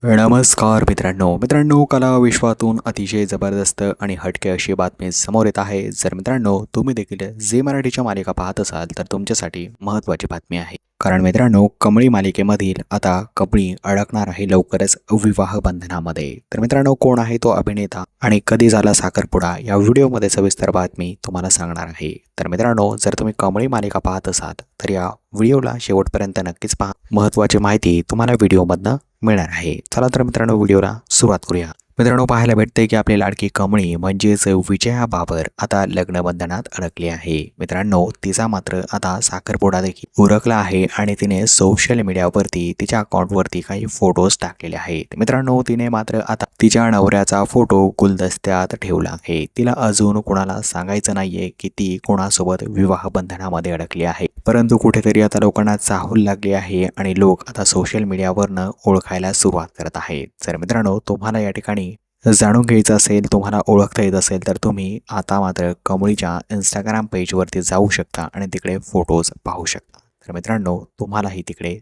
नमस्कार मित्रांनो कला विश्वातून अतिशय जबरदस्त आणि हटके अशी बातमी समोर येत आहे। जर मित्रांनो तुम्ही देखील झी मराठीच्या मालिका पाहत असाल तर तुमच्यासाठी महत्त्वाची बातमी आहे। कारण मित्रांनो कमळी मालिकेमधील आता कमळी अडकणार आहे लवकरच विवाह बंधनामध्ये। तर मित्रांनो कोण आहे तो अभिनेता आणि कधी झाला साखरपुडा या व्हिडिओमध्ये सविस्तर बातमी तुम्हाला सांगणार आहे। तर मित्रांनो जर तुम्ही कमळी मालिका पाहत असाल तर या व्हिडिओला शेवटपर्यंत नक्कीच पहा। महत्त्वाची माहिती तुम्हाला व्हिडिओमधनं मिळणार आहे। चला तर मित्रांनो व्हिडिओला सुरुवात करूया। मित्रांनो पाहायला भेटते की आपली लाडकी कमळी म्हणजेच विजया बाबर आता लग्नबंधनात अडकली आहे। मित्रांनो तिचा मात्र आता साखरपुडा देखील उरकला आहे आणि तिने सोशल मीडियावरती तिच्या अकाउंटवरती काही फोटोज टाकलेले आहेत। मित्रांनो तिने मात्र आता तिच्या नवऱ्याचा फोटो गुलदस्त्यात ठेवला आहे। तिला अजून कोणाला सांगायचं नाहीये की ती कोणासोबत विवाह बंधनामध्ये अडकली आहे, परंतु कुठेतरी आता लोकांना चाहूल लागली आहे आणि लोक आता सोशल मीडियावरनं ओळखायला सुरुवात करत आहेत। तर मित्रांनो तुम्हाला या ठिकाणी जाणून घ्यायचं असेल, तुम्हाला ओळखता येत असेल तर तुम्ही आता मात्र कमळीच्या इंस्टाग्राम पेजवरती जाऊ शकता आणि तिकडे फोटोज पाहू शकता। तर मित्रांनो तुम्हालाही तिकडे